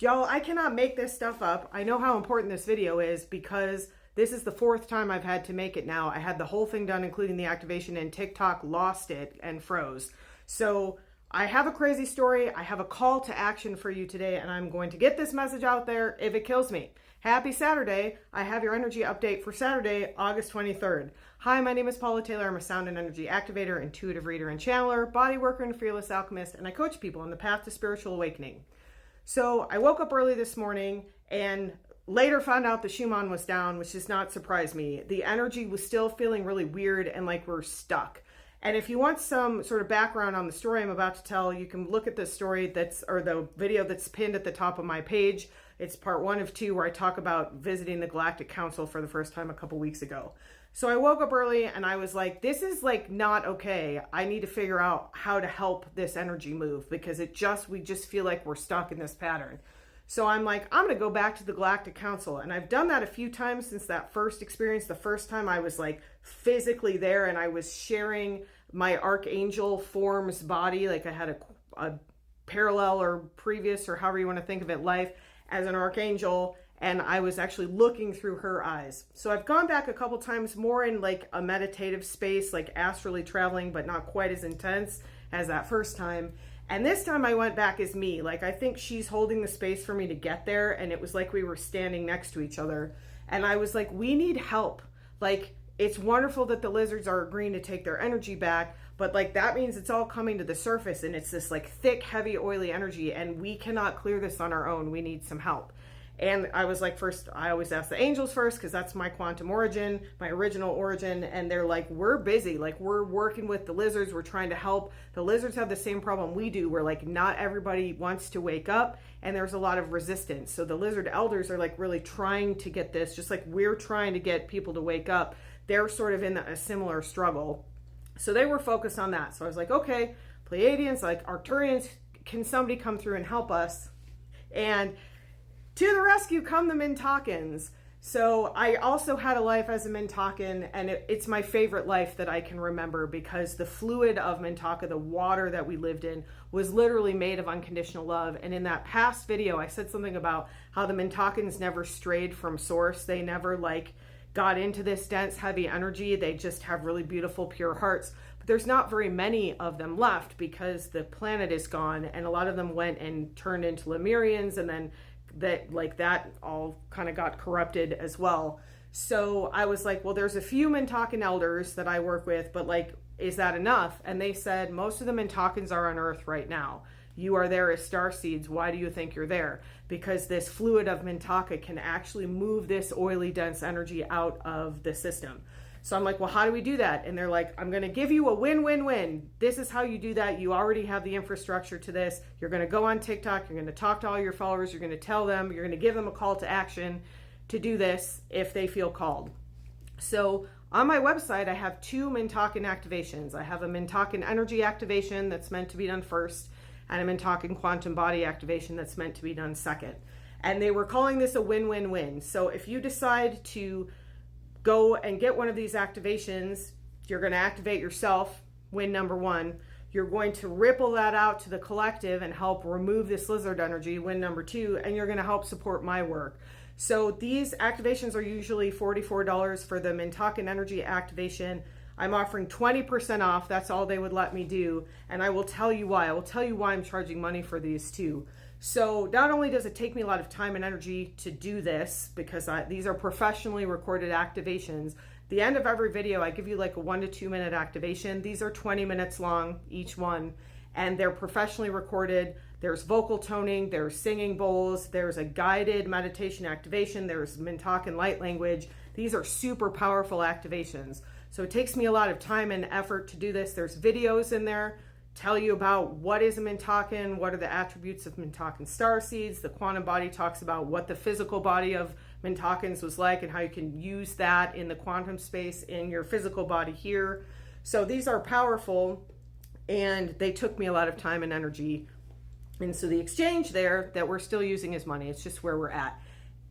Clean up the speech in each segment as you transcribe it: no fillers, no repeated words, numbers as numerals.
Y'all, I cannot make this stuff up. I know how important this video is because this is the fourth time I've had to make it now. I had the whole thing done, including the activation, and TikTok lost it and froze. So I have a crazy story. I have a call to action for you today, and I'm going to get this message out there if it kills me. Happy Saturday. I have your energy update for Saturday, August 23rd. Hi, my name is Paula Taylor. I'm a sound and energy activator, intuitive reader and channeler, body worker, and fearless alchemist, and I coach people on the path to spiritual awakening. So I woke up early this morning and later found out the Schumann was down, which does not surprise me. The energy was still feeling really weird and like we're stuck. And if you want some sort of background on the story I'm about to tell, you can look at the story the video that's pinned at the top of my page. It's part 1 of 2 where I talk about visiting the Galactic Council for the first time a couple weeks ago. So I woke up early and I was like, this is like not okay. I need to figure out how to help this energy move because we just feel like we're stuck in this pattern. So I'm like, I'm going to go back to the Galactic Council. And I've done that a few times since that first experience. The first time I was like physically there and I was sharing my archangel form's body. Like I had a parallel or previous or however you want to think of it life as an archangel. And I was actually looking through her eyes. So I've gone back a couple times more in like a meditative space, like astrally traveling, but not quite as intense as that first time. And this time I went back as me. Like I think she's holding the space for me to get there. And it was like we were standing next to each other. And I was like, we need help. Like it's wonderful that the lizards are agreeing to take their energy back. But like that means it's all coming to the surface. And it's this like thick, heavy, oily energy. And we cannot clear this on our own. We need some help. And I was like, first, I always ask the angels first because that's my quantum origin, my original origin. And they're like, we're busy. Like we're working with the lizards. We're trying to help. The lizards have the same problem we do where like not everybody wants to wake up and there's a lot of resistance. So the lizard elders are like really trying to get this, just like we're trying to get people to wake up. They're sort of in a similar struggle. So they were focused on that. So I was like, okay, Pleiadians, like Arcturians, can somebody come through and help us? And to the rescue come the Mintakans. So I also had a life as a Mintakan, and it's my favorite life that I can remember because the fluid of Mintaka, the water that we lived in, was literally made of unconditional love. And in that past video, I said something about how the Mintakans never strayed from source. They never like got into this dense, heavy energy. They just have really beautiful, pure hearts. But there's not very many of them left because the planet is gone, and a lot of them went and turned into Lemurians, and then that all kind of got corrupted as well. So I was like, well, there's a few Mintakan elders that I work with, but like, is that enough? And they said, most of the Mintakans are on Earth right now. You are there as starseeds. Why do you think you're there? Because this fluid of Mintaka can actually move this oily, dense energy out of the system. So I'm like, well, how do we do that? And they're like, I'm going to give you a win-win-win. This is how you do that. You already have the infrastructure to this. You're going to go on TikTok. You're going to talk to all your followers. You're going to tell them. You're going to give them a call to action to do this if they feel called. So on my website, I have 2 Mintakan activations. I have a Mintakan energy activation that's meant to be done first, and a Mintakan quantum body activation that's meant to be done second. And they were calling this a win-win-win. So if you decide to go and get one of these activations, you're going to activate yourself, win number 1. You're going to ripple that out to the collective and help remove this lizard energy, win number 2, and you're going to help support my work. So these activations are usually $44 for the Mintakan energy activation. I'm offering 20% off. That's all they would let me do. And I will tell you why. I will tell you why I'm charging money for these too. So not only does it take me a lot of time and energy to do this, because these are professionally recorded activations. The end of every video, I give you like a 1 to 2 minute activation. These are 20 minutes long, each one, and they're professionally recorded. There's vocal toning, there's singing bowls, there's a guided meditation activation, there's Mintakan light language. These are super powerful activations. So it takes me a lot of time and effort to do this. There's videos in there tell you about what is a Mintakan, what are the attributes of Mintakan starseeds. The quantum body talks about what the physical body of Mintakans was like and how you can use that in the quantum space in your physical body here. So these are powerful, and they took me a lot of time and energy. And so the exchange there that we're still using is money. It's just where we're at.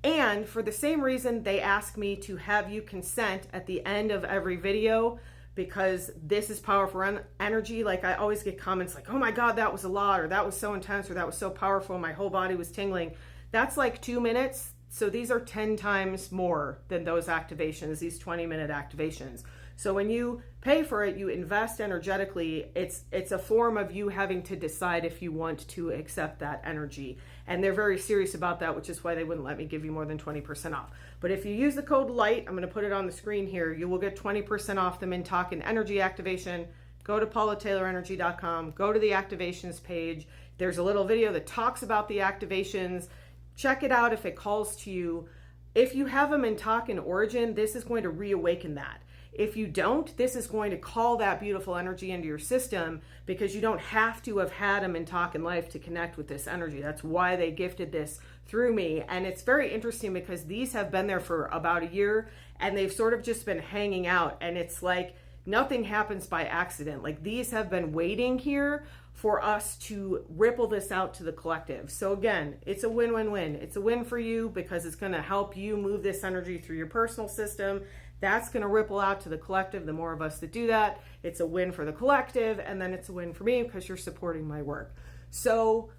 And for the same reason, they ask me to have you consent at the end of every video, because this is powerful energy. Like I always get comments like, oh my God, that was a lot, or that was so intense, or that was so powerful, my whole body was tingling. That's like 2 minutes. So these are 10 times more than those activations, these 20-minute activations. So when you pay for it, you invest energetically. It's a form of you having to decide if you want to accept that energy. And they're very serious about that, which is why they wouldn't let me give you more than 20% off. But if you use the code LIGHT, I'm going to put it on the screen here, you will get 20% off the Mintalkin energy activation. Go to PaulaTaylorEnergy.com, go to the activations page. There's a little video that talks about the activations. Check it out if it calls to you. If you have a Mintalkin origin, this is going to reawaken that. If you don't, this is going to call that beautiful energy into your system, because you don't have to have had a Mintalkin life to connect with this energy. That's why they gifted this through me. And it's very interesting because these have been there for about a year and they've sort of just been hanging out, and it's like nothing happens by accident. Like, these have been waiting here for us to ripple this out to the collective. So again, it's a win-win-win. It's a win for you because it's going to help you move this energy through your personal system. That's going to ripple out to the collective. The more of us that do that, it's a win for the collective, and then it's a win for me because you're supporting my work. So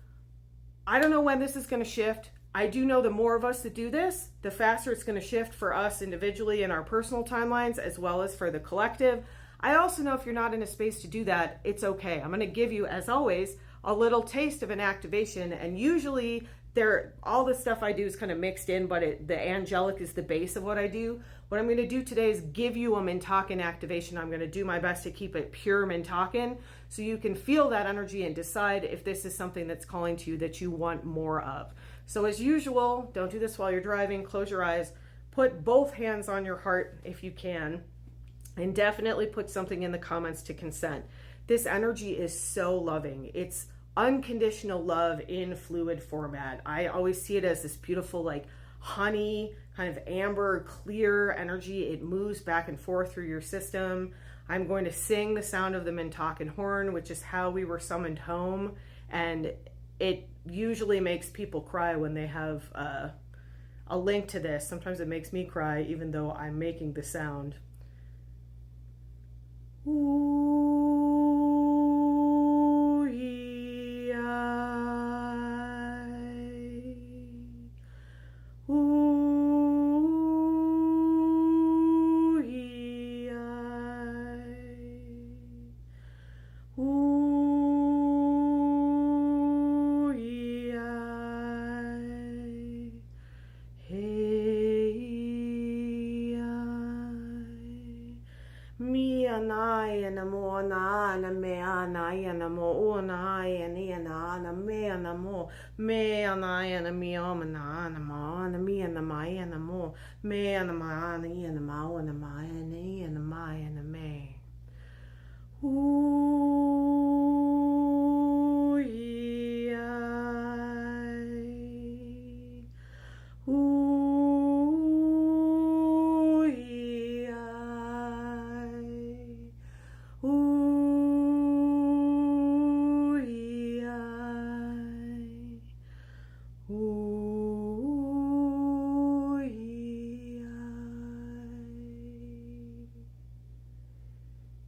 I don't know when this is going to shift. I do know the more of us that do this, the faster it's going to shift for us individually in our personal timelines as well as for the collective. I also know if you're not in a space to do that, it's okay. I'm going to give you, as always, a little taste of an activation, and usually all the stuff I do is kind of mixed in, but the angelic is the base of what I do. What I'm going to do today is give you a Mintalkin activation. I'm going to do my best to keep it pure Mintalkin so you can feel that energy and decide if this is something that's calling to you that you want more of. So as usual, don't do this while you're driving. Close your eyes. Put both hands on your heart if you can, and definitely put something in the comments to consent. This energy is so loving. It's unconditional love in fluid format. I always see it as this beautiful, like honey, kind of amber, clear energy. It moves back and forth through your system. I'm going to sing the sound of the Mintalkin horn, which is how we were summoned home. And it usually makes people cry when they have a link to this. Sometimes it makes me cry, even though I'm making the sound.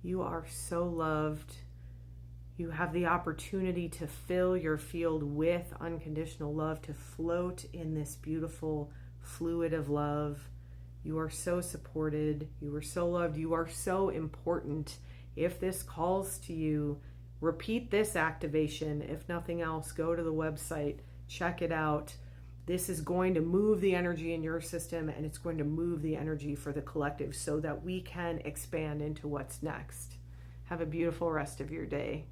You are so loved. You have the opportunity to fill your field with unconditional love, to float in this beautiful fluid of love. You are so supported. You are so loved. You are so important. If this calls to you, repeat this activation. If nothing else, go to the website, check it out. This is going to move the energy in your system, and it's going to move the energy for the collective so that we can expand into what's next. Have a beautiful rest of your day.